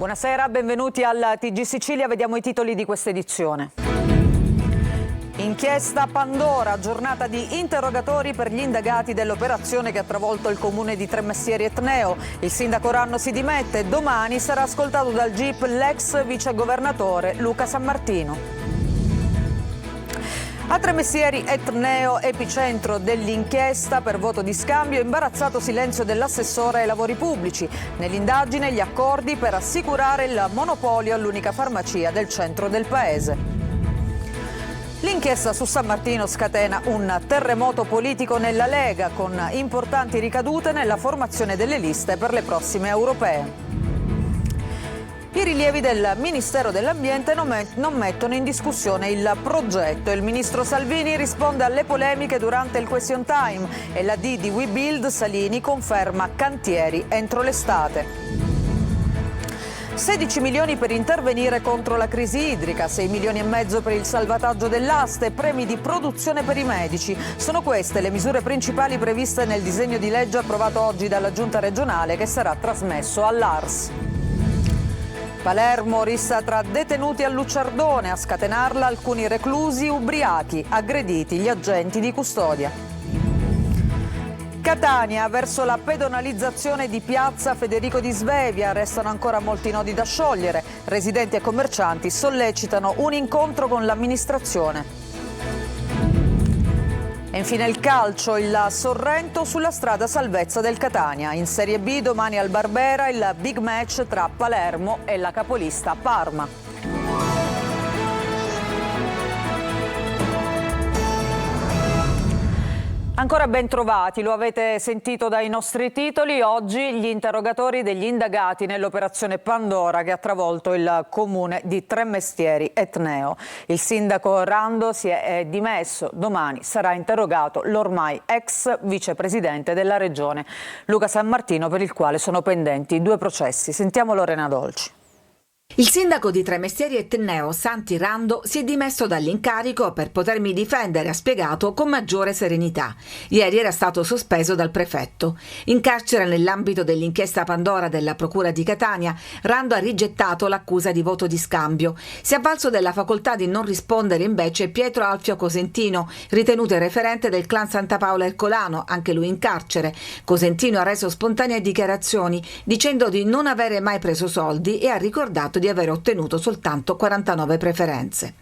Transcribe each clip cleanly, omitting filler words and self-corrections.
Buonasera, benvenuti al TG Sicilia, vediamo i titoli di questa edizione. Inchiesta Pandora, giornata di interrogatori per gli indagati dell'operazione che ha travolto il comune di Tremestieri Etneo. Il sindaco Ranno si dimette, domani sarà ascoltato dal GIP l'ex vicegovernatore Luca Sammartino. A Tremestieri Etneo, epicentro dell'inchiesta per voto di scambio, imbarazzato silenzio dell'assessore ai lavori pubblici. Nell'indagine gli accordi per assicurare il monopolio all'unica farmacia del centro del paese. L'inchiesta su Sammartino scatena un terremoto politico nella Lega, con importanti ricadute nella formazione delle liste per le prossime europee. I rilievi del Ministero dell'Ambiente non mettono in discussione il progetto. Il ministro Salvini risponde alle polemiche durante il question time e la D di WeBuild Salini conferma cantieri entro l'estate. 16 milioni per intervenire contro la crisi idrica, 6 milioni e mezzo per il salvataggio dell'aste, premi di produzione per i medici. Sono queste le misure principali previste nel disegno di legge approvato oggi dalla Giunta regionale che sarà trasmesso all'ARS. Palermo rissa tra detenuti a Lucciardone, a scatenarla alcuni reclusi ubriachi, aggrediti gli agenti di custodia. Catania verso la pedonalizzazione di piazza Federico di Svevia, restano ancora molti nodi da sciogliere, residenti e commercianti sollecitano un incontro con l'amministrazione. E infine il calcio, il Sorrento sulla strada salvezza del Catania. In Serie B domani al Barbera il big match tra Palermo e la capolista Parma. Ancora ben trovati, lo avete sentito dai nostri titoli, oggi gli interrogatori degli indagati nell'operazione Pandora che ha travolto il comune di Tremestieri Etneo. Il sindaco Rando si è dimesso, domani sarà interrogato l'ormai ex vicepresidente della regione Luca Sammartino, per il quale sono pendenti 2 processi. Sentiamo Lorena Dolci. Il sindaco di Tremestieri Etneo, Santi Rando, si è dimesso dall'incarico per potermi difendere, ha spiegato, con maggiore serenità. Ieri era stato sospeso dal prefetto. In carcere nell'ambito dell'inchiesta Pandora della Procura di Catania, Rando ha rigettato l'accusa di voto di scambio. Si è avvalso della facoltà di non rispondere invece Pietro Alfio Cosentino, ritenuto il referente del clan Santa Paola Ercolano, anche lui in carcere. Cosentino ha reso spontanee dichiarazioni dicendo di non avere mai preso soldi e ha ricordato di aver ottenuto soltanto 49 preferenze.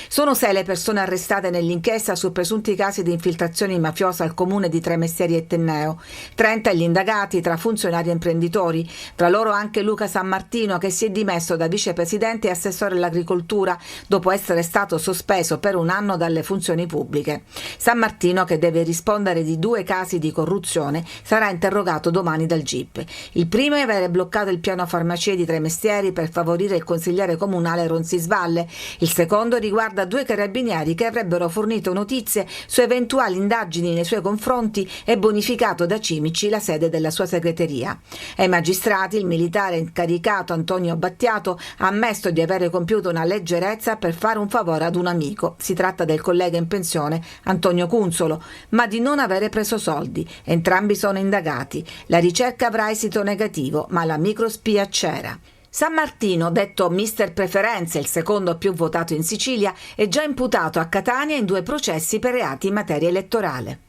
Sono 6 le persone arrestate nell'inchiesta su presunti casi di infiltrazioni mafiose al comune di Tremestieri Etneo. 30 gli indagati tra funzionari e imprenditori, tra loro anche Luca Sammartino, che si è dimesso da vicepresidente e assessore all'agricoltura dopo essere stato sospeso per 1 anno dalle funzioni pubbliche. Sammartino, che deve rispondere di 2 casi di corruzione, sarà interrogato domani dal GIP. Il primo è avere bloccato il piano farmacie di Tremestieri per favorire il consigliere comunale Ronzisvalle. Il secondo riguarda 2 carabinieri che avrebbero fornito notizie su eventuali indagini nei suoi confronti e bonificato da Cimici la sede della sua segreteria. Ai magistrati il militare incaricato Antonio Battiato ha ammesso di avere compiuto una leggerezza per fare un favore ad un amico, si tratta del collega in pensione Antonio Cunzolo, ma di non avere preso soldi. Entrambi sono indagati. La ricerca avrà esito negativo, ma la microspia c'era. Sammartino, detto Mister Preferenze, il secondo più votato in Sicilia, è già imputato a Catania in 2 processi per reati in materia elettorale.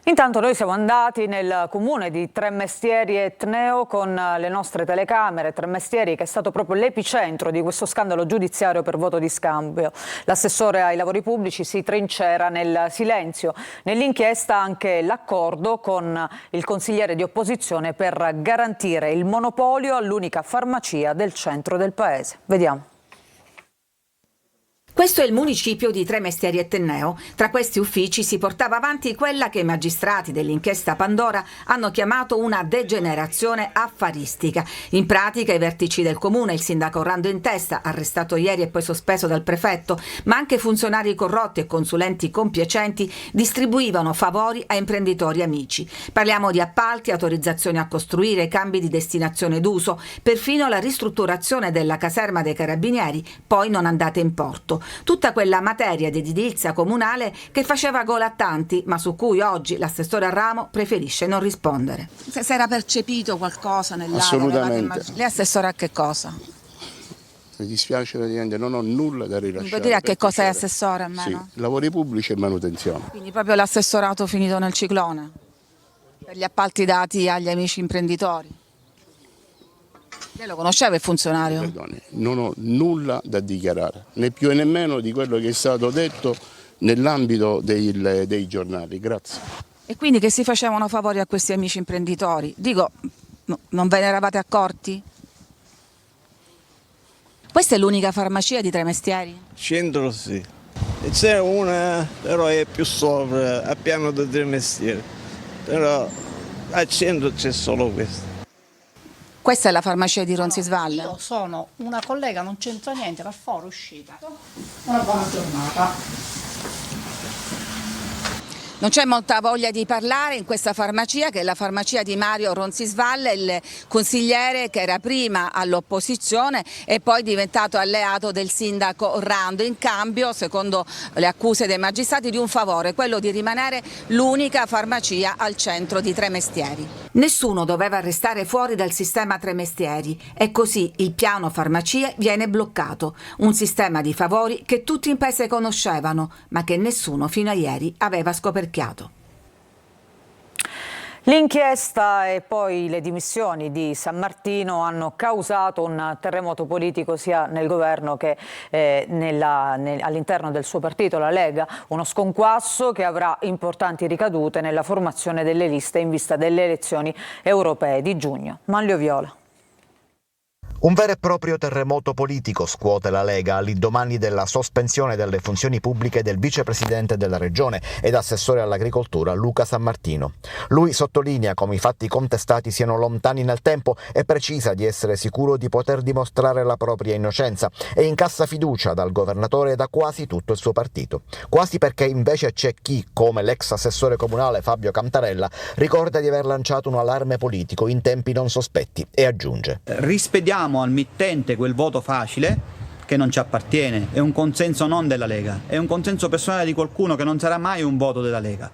Intanto noi siamo andati nel comune di Tremestieri Etneo con le nostre telecamere. Tremestieri che è stato proprio l'epicentro di questo scandalo giudiziario per voto di scambio. L'assessore ai lavori pubblici si trincera nel silenzio. Nell'inchiesta anche l'accordo con il consigliere di opposizione per garantire il monopolio all'unica farmacia del centro del paese. Vediamo. Questo è il municipio di Tremestieri Etneo. Tra questi uffici si portava avanti quella che i magistrati dell'inchiesta Pandora hanno chiamato una degenerazione affaristica. In pratica i vertici del comune, il sindaco Rando in testa, arrestato ieri e poi sospeso dal prefetto, ma anche funzionari corrotti e consulenti compiacenti distribuivano favori a imprenditori amici. Parliamo di appalti, autorizzazioni a costruire, cambi di destinazione d'uso, perfino la ristrutturazione della caserma dei carabinieri, poi non andate in porto. tutta quella materia di edilizia comunale che faceva gola a tanti, ma su cui oggi l'assessore al ramo preferisce non rispondere. Se era percepito qualcosa nell'area? Assolutamente. Lei assessore a che cosa? Mi dispiace praticamente, non ho nulla da rilasciare. Mi può dire a che cosa è assessore almeno? Sì, lavori pubblici e manutenzione. Quindi proprio l'assessorato finito nel ciclone? Per gli appalti dati agli amici imprenditori? Lei lo conosceva il funzionario? Perdoni, non ho nulla da dichiarare, né più né meno di quello che è stato detto nell'ambito dei giornali. Grazie. E quindi che si facevano favori a questi amici imprenditori? Dico, non ve ne eravate accorti? Questa è l'unica farmacia di Tremestieri? Centro sì. E c'è una, però è più sopra, a piano di Tremestieri. Però al centro c'è solo questa. Questa è la farmacia di Ronzisvalle? Io sono una collega, non c'entra niente, per fuori uscita. Una buona giornata. Non c'è molta voglia di parlare in questa farmacia, che è la farmacia di Mario Ronzisvalle, il consigliere che era prima all'opposizione e poi diventato alleato del sindaco Rando, in cambio, secondo le accuse dei magistrati, di un favore, quello di rimanere l'unica farmacia al centro di Tremestieri. Nessuno doveva restare fuori dal sistema Tremestieri e così il piano farmacie viene bloccato, un sistema di favori che tutti in paese conoscevano, ma che nessuno fino a ieri aveva scoperchiato. L'inchiesta e poi le dimissioni di San Martino hanno causato un terremoto politico sia nel governo che all'interno del suo partito, la Lega, uno sconquasso che avrà importanti ricadute nella formazione delle liste in vista delle elezioni europee di giugno. Manlio Viola. Un vero e proprio terremoto politico scuote la Lega all'indomani della sospensione delle funzioni pubbliche del vicepresidente della regione ed assessore all'agricoltura Luca San Martino. Lui sottolinea come i fatti contestati siano lontani nel tempo e precisa di essere sicuro di poter dimostrare la propria innocenza e incassa fiducia dal governatore e da quasi tutto il suo partito. Quasi perché invece c'è chi, come l'ex assessore comunale Fabio Cantarella, ricorda di aver lanciato un allarme politico in tempi non sospetti e aggiunge: rispediamo al mittente quel voto facile che non ci appartiene, è un consenso non della Lega, è un consenso personale di qualcuno che non sarà mai un voto della Lega.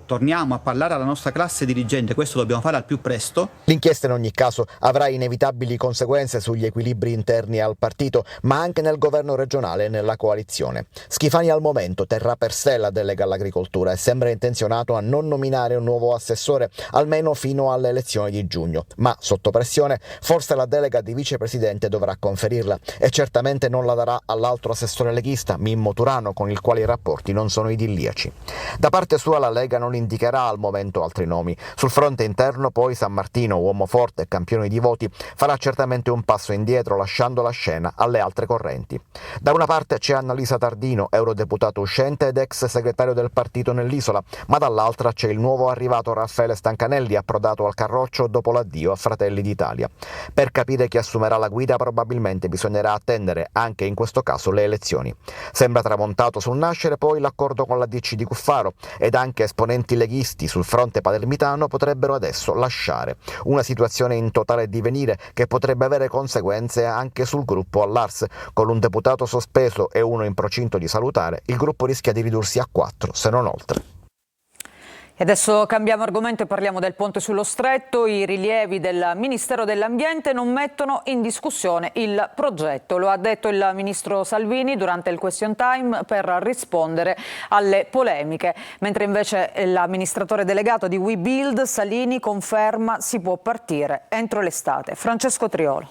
Torniamo a parlare alla nostra classe dirigente, questo dobbiamo fare al più presto. L'inchiesta in ogni caso avrà inevitabili conseguenze sugli equilibri interni al partito, ma anche nel governo regionale e nella coalizione. Schifani al momento terrà per sé la delega all'agricoltura e sembra intenzionato a non nominare un nuovo assessore, almeno fino alle elezioni di giugno. Ma sotto pressione, forse la delega di vicepresidente dovrà conferirla e certamente non la darà all'altro assessore leghista, Mimmo Turano, con il quale i rapporti non sono idilliaci. Da parte sua la Lega non indicherà al momento altri nomi. Sul fronte interno poi San Martino, uomo forte e campione di voti, farà certamente un passo indietro lasciando la scena alle altre correnti. Da una parte c'è Annalisa Tardino, eurodeputato uscente ed ex segretario del partito nell'isola, ma dall'altra c'è il nuovo arrivato Raffaele Stancanelli, approdato al carroccio dopo l'addio a Fratelli d'Italia. Per capire chi assumerà la guida probabilmente bisognerà attendere anche in questo caso le elezioni. Sembra tramontato sul nascere poi l'accordo con la DC di Cuffaro ed anche esponenti leghisti sul fronte palermitano potrebbero adesso lasciare. Una situazione in totale divenire che potrebbe avere conseguenze anche sul gruppo all'Ars. Con un deputato sospeso e uno in procinto di salutare, il gruppo rischia di ridursi a 4, se non oltre. E adesso cambiamo argomento e parliamo del ponte sullo Stretto. I rilievi del Ministero dell'Ambiente non mettono in discussione il progetto. Lo ha detto il ministro Salvini durante il question time per rispondere alle polemiche. Mentre invece l'amministratore delegato di WeBuild, Salini, conferma si può partire entro l'estate. Francesco Triolo.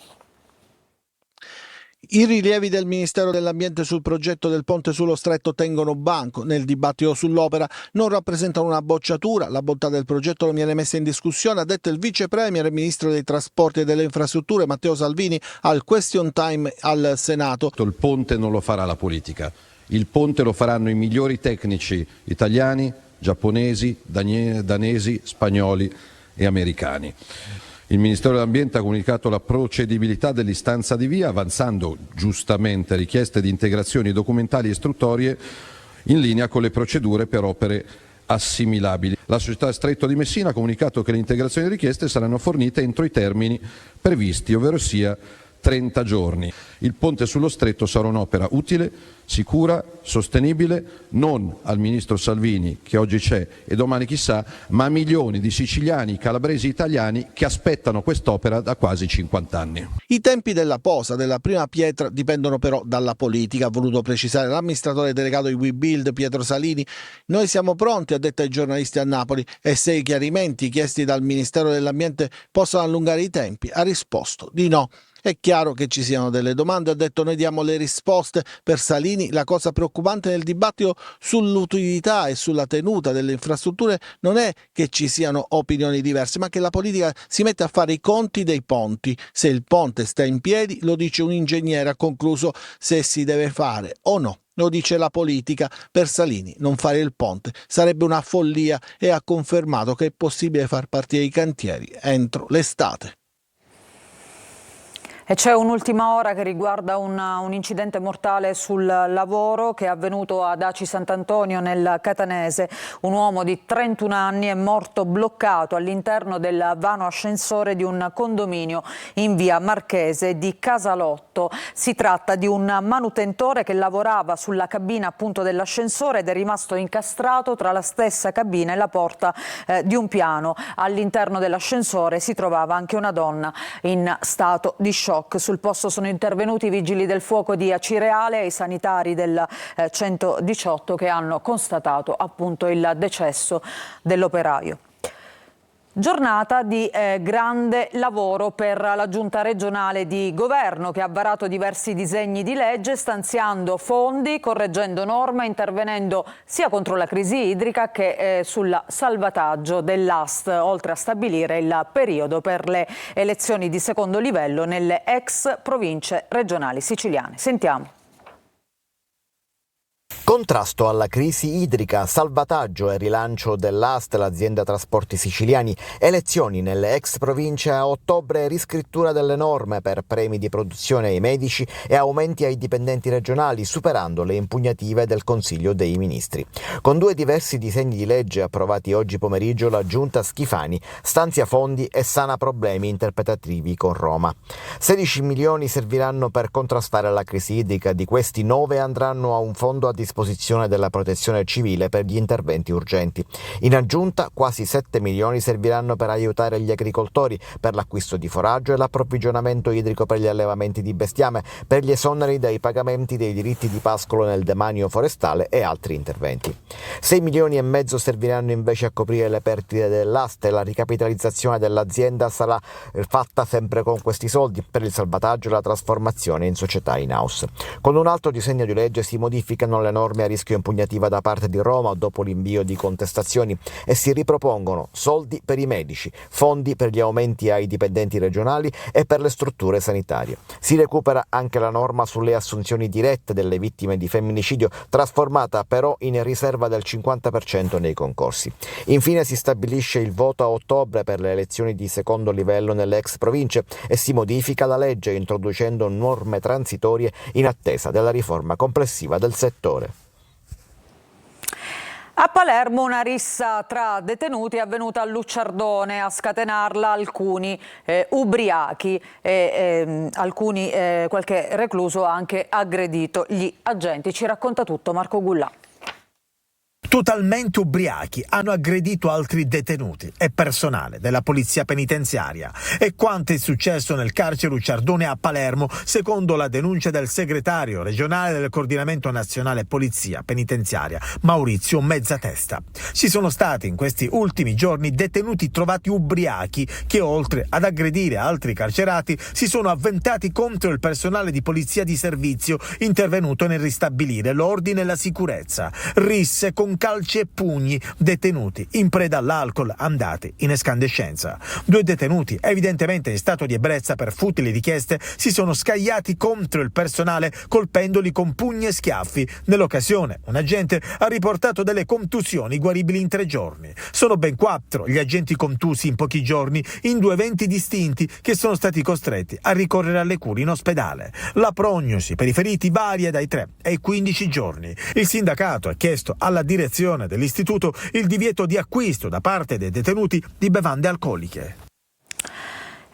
I rilievi del Ministero dell'Ambiente sul progetto del ponte sullo Stretto tengono banco. Nel dibattito sull'opera non rappresentano una bocciatura. La bontà del progetto non viene messa in discussione, ha detto il vice premier e ministro dei trasporti e delle infrastrutture Matteo Salvini al question time al Senato. Il ponte non lo farà la politica, il ponte lo faranno i migliori tecnici italiani, giapponesi, danesi, spagnoli e americani. Il Ministero dell'Ambiente ha comunicato la procedibilità dell'istanza di via, avanzando giustamente richieste di integrazioni documentali e istruttorie in linea con le procedure per opere assimilabili. La società Stretto di Messina ha comunicato che le integrazioni richieste saranno fornite entro i termini previsti, ovvero sia 30 giorni. Il ponte sullo Stretto sarà un'opera utile, sicura, sostenibile, non al ministro Salvini che oggi c'è e domani chissà, ma a milioni di siciliani, calabresi, italiani che aspettano quest'opera da quasi 50 anni. I tempi della posa della prima pietra dipendono però dalla politica, ha voluto precisare l'amministratore delegato di WeBuild Pietro Salini. Noi siamo pronti, ha detto ai giornalisti a Napoli, e se i chiarimenti chiesti dal Ministero dell'Ambiente possono allungare i tempi, ha risposto di no. È chiaro che ci siano delle domande, ha detto noi diamo le risposte. Per Salini la cosa preoccupante nel dibattito sull'utilità e sulla tenuta delle infrastrutture non è che ci siano opinioni diverse, ma che la politica si mette a fare i conti dei ponti. Se il ponte sta in piedi, lo dice un ingegnere, ha concluso, se si deve fare o no. Lo dice la politica. Per Salini non fare il ponte sarebbe una follia e ha confermato che è possibile far partire i cantieri entro l'estate. E c'è un'ultima ora che riguarda un incidente mortale sul lavoro che è avvenuto ad Aci Sant'Antonio nel Catanese. Un uomo di 31 anni è morto bloccato all'interno del vano ascensore di un condominio in via Marchese di Casalotto. Si tratta di un manutentore che lavorava sulla cabina appunto dell'ascensore ed è rimasto incastrato tra la stessa cabina e la porta di un piano. All'interno dell'ascensore si trovava anche una donna in stato di shock. Sul posto sono intervenuti i vigili del fuoco di Acireale e i sanitari del 118 che hanno constatato appunto il decesso dell'operaio. Giornata di grande lavoro per la Giunta regionale di governo che ha varato diversi disegni di legge stanziando fondi, correggendo norme, intervenendo sia contro la crisi idrica che sul salvataggio dell'AST, oltre a stabilire il periodo per le elezioni di secondo livello nelle ex province regionali siciliane. Sentiamo. Contrasto alla crisi idrica, salvataggio e rilancio dell'AST, l'azienda trasporti siciliani, elezioni nelle ex province a ottobre, riscrittura delle norme per premi di produzione ai medici e aumenti ai dipendenti regionali, superando le impugnative del Consiglio dei Ministri. Con due diversi disegni di legge approvati oggi pomeriggio, la Giunta Schifani stanzia fondi e sana problemi interpretativi con Roma. 16 milioni serviranno per contrastare la crisi idrica, di questi 9 andranno a un fondo a disposizione della protezione civile per gli interventi urgenti. In aggiunta, quasi 7 milioni serviranno per aiutare gli agricoltori per l'acquisto di foraggio e l'approvvigionamento idrico per gli allevamenti di bestiame, per gli esoneri dai pagamenti dei diritti di pascolo nel demanio forestale e altri interventi. 6 milioni e mezzo serviranno invece a coprire le perdite dell'AST e la ricapitalizzazione dell'azienda sarà fatta sempre con questi soldi per il salvataggio e la trasformazione in società in house. Con un altro disegno di legge si modificano le norme a rischio impugnativa da parte di Roma dopo l'invio di contestazioni e si ripropongono soldi per i medici, fondi per gli aumenti ai dipendenti regionali e per le strutture sanitarie. Si recupera anche la norma sulle assunzioni dirette delle vittime di femminicidio, trasformata però in riserva del 50% nei concorsi. Infine si stabilisce il voto a ottobre per le elezioni di secondo livello nelle ex province e si modifica la legge introducendo norme transitorie in attesa della riforma complessiva del settore. A Palermo una rissa tra detenuti è avvenuta a Lucciardone, a scatenarla alcuni ubriachi e qualche recluso ha anche aggredito gli agenti. Ci racconta tutto Marco Gullà. Totalmente ubriachi hanno aggredito altri detenuti e personale della polizia penitenziaria. È quanto è successo nel carcere Lucciardone a Palermo, secondo la denuncia del segretario regionale del Coordinamento Nazionale Polizia Penitenziaria, Maurizio Mezzatesta. Ci sono stati in questi ultimi giorni detenuti trovati ubriachi che, oltre ad aggredire altri carcerati, si sono avventati contro il personale di polizia di servizio intervenuto nel ristabilire l'ordine e la sicurezza. Risse con calci e pugni, detenuti in preda all'alcol andati in escandescenza. Due detenuti, evidentemente in stato di ebbrezza per futili richieste, si sono scagliati contro il personale colpendoli con pugni e schiaffi. Nell'occasione un agente ha riportato delle contusioni guaribili in 3 giorni. Sono ben 4 gli agenti contusi in pochi giorni in 2 eventi distinti che sono stati costretti a ricorrere alle cure in ospedale. La prognosi per i feriti varia dai 3 ai 15 giorni. Il sindacato ha chiesto alla direzione dell'istituto il divieto di acquisto da parte dei detenuti di bevande alcoliche.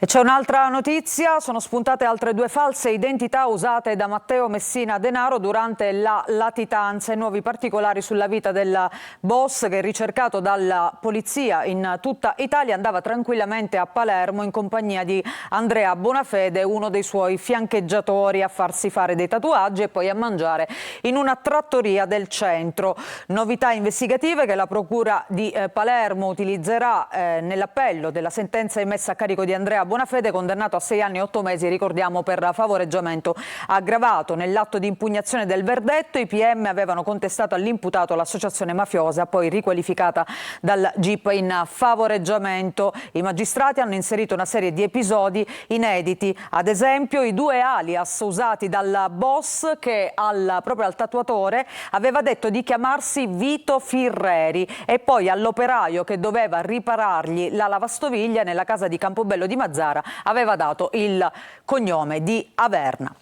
E c'è un'altra notizia, sono spuntate altre 2 false identità usate da Matteo Messina Denaro durante la latitanza e nuovi particolari sulla vita del boss che, ricercato dalla polizia in tutta Italia, andava tranquillamente a Palermo in compagnia di Andrea Bonafede, uno dei suoi fiancheggiatori, a farsi fare dei tatuaggi e poi a mangiare in una trattoria del centro. Novità investigative che la Procura di Palermo utilizzerà nell'appello della sentenza emessa a carico di Andrea Bonafede, condannato a 6 anni e 8 mesi, ricordiamo, per favoreggiamento aggravato. Nell'atto di impugnazione del verdetto i PM avevano contestato all'imputato l'associazione mafiosa, poi riqualificata dal GIP in favoreggiamento. I magistrati hanno inserito una serie di episodi inediti, ad esempio i 2 alias usati dal boss che proprio al tatuatore aveva detto di chiamarsi Vito Firreri, e poi all'operaio che doveva riparargli la lavastoviglie nella casa di Campobello di Mazzara aveva dato il cognome di Averna.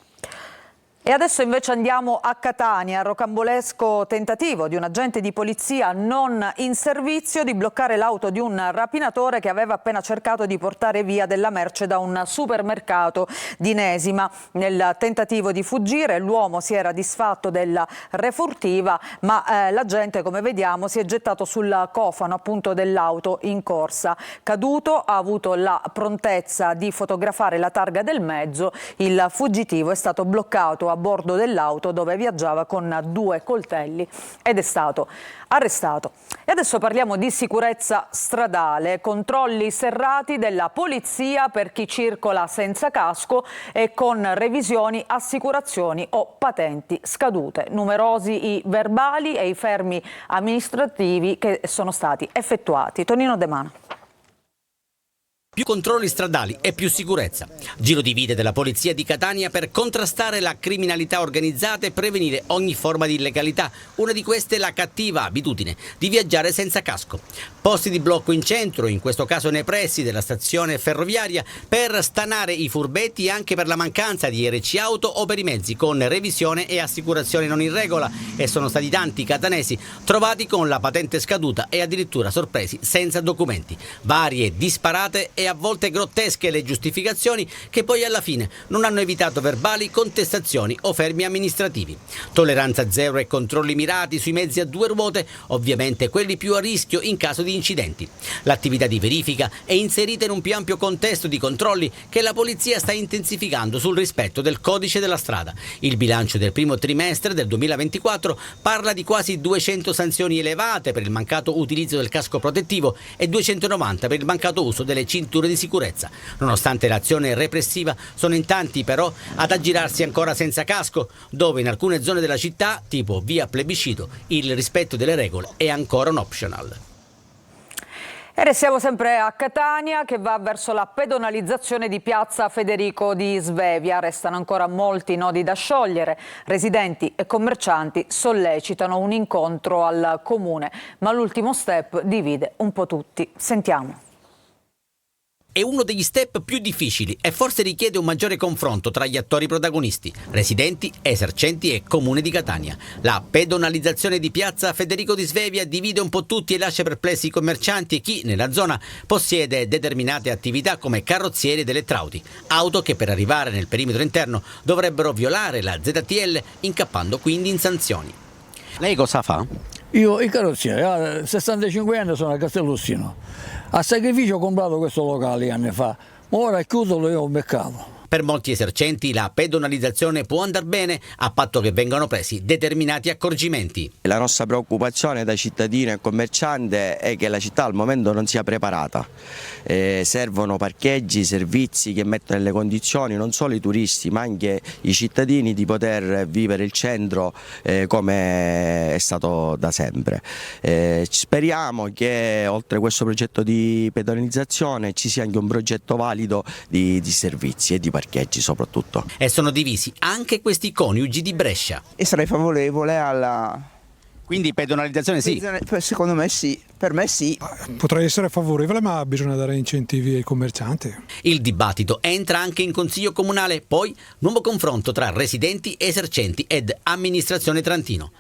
E adesso invece andiamo a Catania, rocambolesco tentativo di un agente di polizia non in servizio di bloccare l'auto di un rapinatore che aveva appena cercato di portare via della merce da un supermercato di Nesima. Nel tentativo di fuggire l'uomo si era disfatto della refurtiva, ma l'agente, come vediamo, si è gettato sul cofano appunto dell'auto in corsa. Caduto, ha avuto la prontezza di fotografare la targa del mezzo. Il fuggitivo è stato bloccato a bordo dell'auto dove viaggiava con 2 coltelli ed è stato arrestato. E adesso parliamo di sicurezza stradale, controlli serrati della polizia per chi circola senza casco e con revisioni, assicurazioni o patenti scadute. Numerosi i verbali e i fermi amministrativi che sono stati effettuati. Tonino De Mano. Più controlli stradali e più sicurezza. Giro di vite della polizia di Catania per contrastare la criminalità organizzata e prevenire ogni forma di illegalità. Una di queste è la cattiva abitudine di viaggiare senza casco. Posti di blocco in centro, in questo caso nei pressi della stazione ferroviaria, per stanare i furbetti e anche per la mancanza di RC auto o per i mezzi con revisione e assicurazione non in regola. E sono stati tanti catanesi trovati con la patente scaduta e addirittura sorpresi senza documenti. Varie, disparate e a volte grottesche le giustificazioni che poi alla fine non hanno evitato verbali, contestazioni o fermi amministrativi. Tolleranza zero e controlli mirati sui mezzi a 2 ruote, ovviamente quelli più a rischio in caso di incidenti. L'attività di verifica è inserita in un più ampio contesto di controlli che la polizia sta intensificando sul rispetto del codice della strada. Il bilancio del primo trimestre del 2024 parla di quasi 200 sanzioni elevate per il mancato utilizzo del casco protettivo e 290 per il mancato uso delle cinture di sicurezza. Nonostante l'azione repressiva, sono in tanti però ad aggirarsi ancora senza casco, dove in alcune zone della città, tipo via Plebiscito, il rispetto delle regole è ancora un optional. E restiamo sempre a Catania, che va verso la pedonalizzazione di piazza Federico di Svevia. Restano ancora molti nodi da sciogliere. Residenti e commercianti sollecitano un incontro al comune, ma l'ultimo step divide un po' tutti. Sentiamo. È uno degli step più difficili e forse richiede un maggiore confronto tra gli attori protagonisti, residenti, esercenti e comune di Catania. La pedonalizzazione di piazza Federico di Svevia divide un po' tutti e lascia perplessi i commercianti e chi nella zona possiede determinate attività come carrozzieri ed elettrauti, auto che per arrivare nel perimetro interno dovrebbero violare la ZTL, incappando quindi in sanzioni. Lei cosa fa? Io il carrozziere, a 65 anni sono a Castellussino. A sacrificio ho comprato questo locale anni fa, ma ora chiuderlo io ho beccato. Per molti esercenti la pedonalizzazione può andare bene a patto che vengano presi determinati accorgimenti. La nostra preoccupazione da cittadino e commerciante è che la città al momento non sia preparata. Servono parcheggi, servizi che mettono nelle condizioni non solo i turisti ma anche i cittadini di poter vivere il centro come è stato da sempre. Speriamo che oltre a questo progetto di pedonalizzazione ci sia anche un progetto valido di servizi e di parcheggi soprattutto. E sono divisi anche questi coniugi di Brescia. E sarei favorevole alla... Quindi pedonalizzazione sì? Secondo me sì, per me sì. Potrei essere favorevole, ma bisogna dare incentivi ai commercianti. Il dibattito entra anche in Consiglio Comunale, poi nuovo confronto tra residenti, esercenti ed amministrazione Trantino.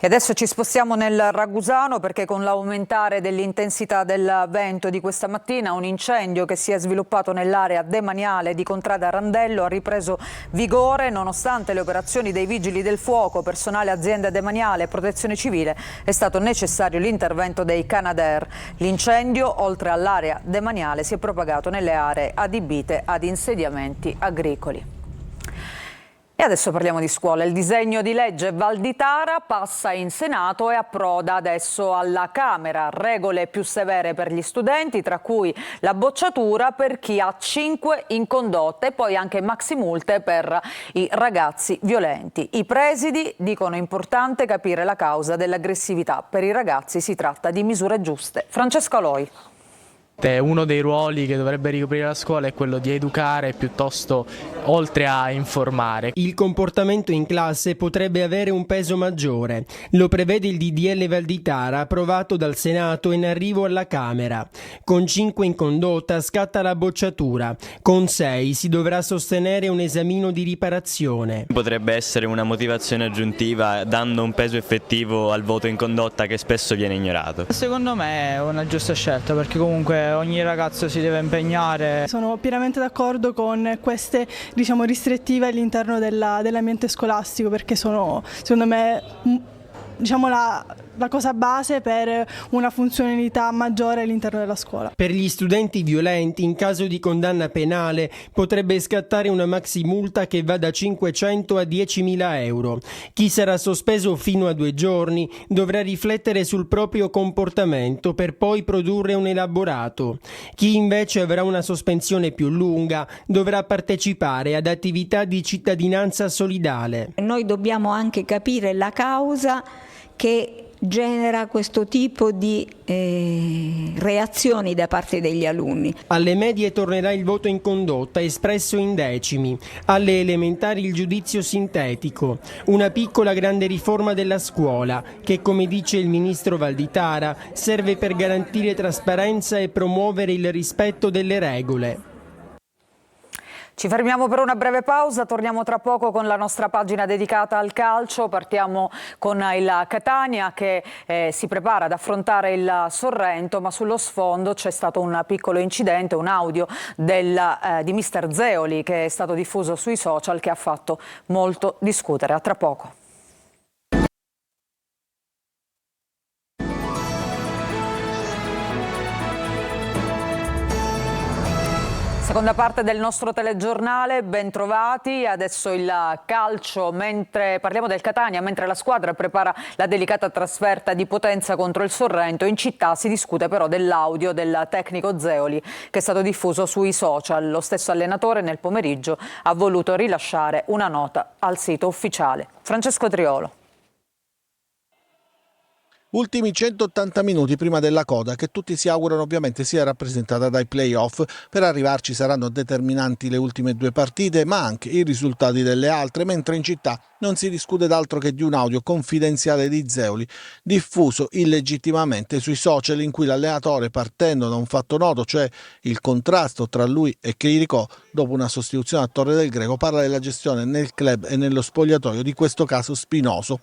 E adesso ci spostiamo nel Ragusano perché con l'aumentare dell'intensità del vento di questa mattina un incendio che si è sviluppato nell'area demaniale di Contrada Randello ha ripreso vigore nonostante le operazioni dei vigili del fuoco, personale azienda demaniale e protezione civile è stato necessario l'intervento dei Canadair. L'incendio oltre all'area demaniale si è propagato nelle aree adibite ad insediamenti agricoli. E adesso parliamo di scuola. Il disegno di legge Valditara passa in Senato e approda adesso alla Camera. Regole più severe per gli studenti, tra cui la bocciatura per chi ha 5 in condotta e poi anche maximulte per i ragazzi violenti. I presidi dicono importante capire la causa dell'aggressività. Per i ragazzi si tratta di misure giuste. Francesca Loi. Uno dei ruoli che dovrebbe ricoprire la scuola è quello di educare piuttosto oltre a informare. Il comportamento in classe potrebbe avere un peso maggiore. Lo prevede il DDL Valditara approvato dal Senato in arrivo alla Camera. Con 5 in condotta scatta la bocciatura. Con 6 si dovrà sostenere un esamino di riparazione. Potrebbe essere una motivazione aggiuntiva dando un peso effettivo al voto in condotta che spesso viene ignorato. Secondo me è una giusta scelta perché comunque ogni ragazzo si deve impegnare. Sono pienamente d'accordo con queste restrittive all'interno dell'ambiente scolastico perché sono secondo me la cosa base per una funzionalità maggiore all'interno della scuola. Per gli studenti violenti, in caso di condanna penale, potrebbe scattare una maximulta che va da 500 a 10.000 euro. Chi sarà sospeso fino a 2 giorni dovrà riflettere sul proprio comportamento per poi produrre un elaborato. Chi invece avrà una sospensione più lunga dovrà partecipare ad attività di cittadinanza solidale. Noi dobbiamo anche capire la causa che genera questo tipo di reazioni da parte degli alunni. Alle medie tornerà il voto in condotta espresso in decimi, alle elementari il giudizio sintetico, una piccola grande riforma della scuola che, come dice il ministro Valditara, serve per garantire trasparenza e promuovere il rispetto delle regole. Ci fermiamo per una breve pausa, torniamo tra poco con la nostra pagina dedicata al calcio. Partiamo con il Catania che si prepara ad affrontare il Sorrento, ma sullo sfondo c'è stato un piccolo incidente, un audio di mister Zeoli che è stato diffuso sui social che ha fatto molto discutere. A tra poco. Seconda parte del nostro telegiornale, ben trovati. Adesso il calcio, mentre parliamo del Catania, mentre la squadra prepara la delicata trasferta di Potenza contro il Sorrento, in città si discute però dell'audio del tecnico Zeoli che è stato diffuso sui social. Lo stesso allenatore nel pomeriggio ha voluto rilasciare una nota al sito ufficiale. Francesco Triolo. Ultimi 180 minuti prima della coda che tutti si augurano ovviamente sia rappresentata dai play-off. Per arrivarci saranno determinanti le ultime 2 partite ma anche i risultati delle altre, mentre in città non si discute d'altro che di un audio confidenziale di Zeoli diffuso illegittimamente sui social in cui l'allenatore, partendo da un fatto noto, cioè il contrasto tra lui e Chiricò dopo una sostituzione a Torre del Greco, parla della gestione nel club e nello spogliatoio di questo caso spinoso.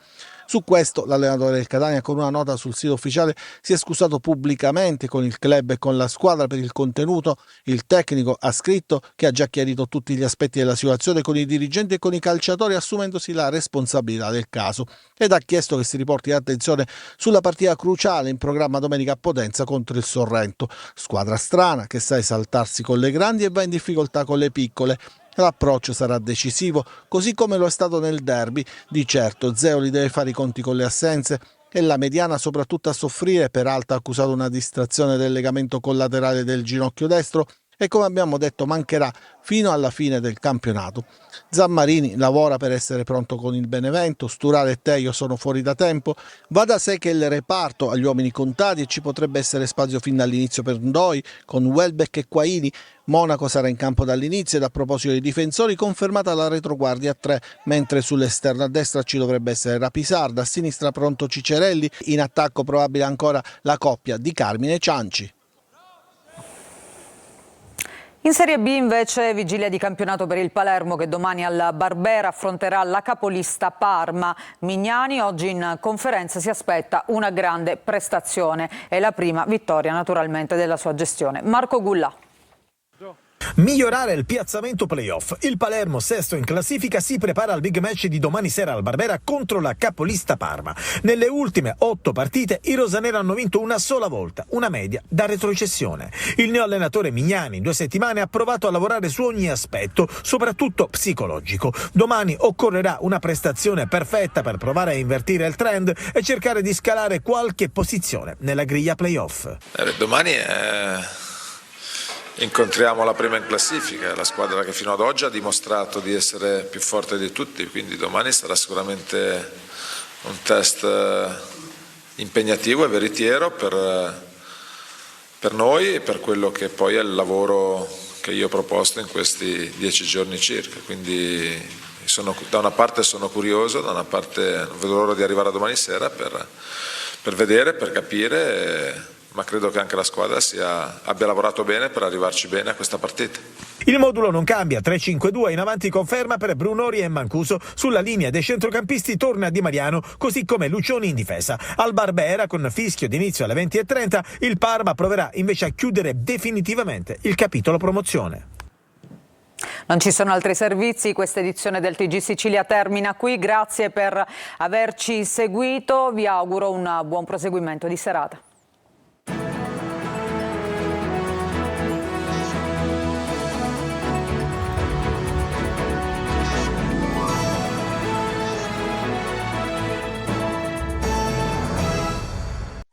Su questo l'allenatore del Catania, con una nota sul sito ufficiale, si è scusato pubblicamente con il club e con la squadra per il contenuto. Il tecnico ha scritto che ha già chiarito tutti gli aspetti della situazione con i dirigenti e con i calciatori, assumendosi la responsabilità del caso, ed ha chiesto che si riporti attenzione sulla partita cruciale in programma domenica a Potenza contro il Sorrento, squadra strana che sa esaltarsi con le grandi e va in difficoltà con le piccole. L'approccio sarà decisivo, così come lo è stato nel derby. Di certo Zeoli deve fare i conti con le assenze e la mediana soprattutto a soffrire. Peraltro ha accusato una distrazione del legamento collaterale del ginocchio destro e, come abbiamo detto, mancherà fino alla fine del campionato. Zammarini lavora per essere pronto con il Benevento, Sturaro e Teio sono fuori da tempo. Va da sé che il reparto ha gli uomini contati e ci potrebbe essere spazio fin dall'inizio per Ndoi con Welbeck e Quaini. Monaco sarà in campo dall'inizio ed a proposito dei difensori confermata la retroguardia a 3, mentre sull'esterno a destra ci dovrebbe essere Rapisarda, a sinistra pronto Cicerelli, in attacco probabile ancora la coppia di Carmine e Cianci. In Serie B invece vigilia di campionato per il Palermo che domani al Barbera affronterà la capolista Parma. Mignani oggi in conferenza si aspetta una grande prestazione e la prima vittoria naturalmente della sua gestione. Marco Gullà. Migliorare il piazzamento playoff. Il Palermo, sesto in classifica, si prepara al big match di domani sera al Barbera contro la capolista Parma. Nelle ultime 8 partite i rosaneri hanno vinto una sola volta, una media da retrocessione. Il neoallenatore Mignani in 2 settimane ha provato a lavorare su ogni aspetto, soprattutto psicologico. Domani occorrerà una prestazione perfetta per provare a invertire il trend e cercare di scalare qualche posizione nella griglia playoff. Domani incontriamo la prima in classifica, la squadra che fino ad oggi ha dimostrato di essere più forte di tutti, quindi domani sarà sicuramente un test impegnativo e veritiero per noi e per quello che poi è il lavoro che io ho proposto in questi 10 giorni circa. Quindi da una parte sono curioso, da una parte non vedo l'ora di arrivare a domani sera per vedere, per capire, ma credo che anche la squadra abbia lavorato bene per arrivarci bene a questa partita. Il modulo non cambia, 3-5-2 in avanti conferma per Brunori e Mancuso. Sulla linea dei centrocampisti torna Di Mariano, così come Lucioni in difesa. Al Barbera, con fischio d'inizio alle 20:30, il Parma proverà invece a chiudere definitivamente il capitolo promozione. Non ci sono altri servizi, questa edizione del TG Sicilia termina qui. Grazie per averci seguito, vi auguro un buon proseguimento di serata.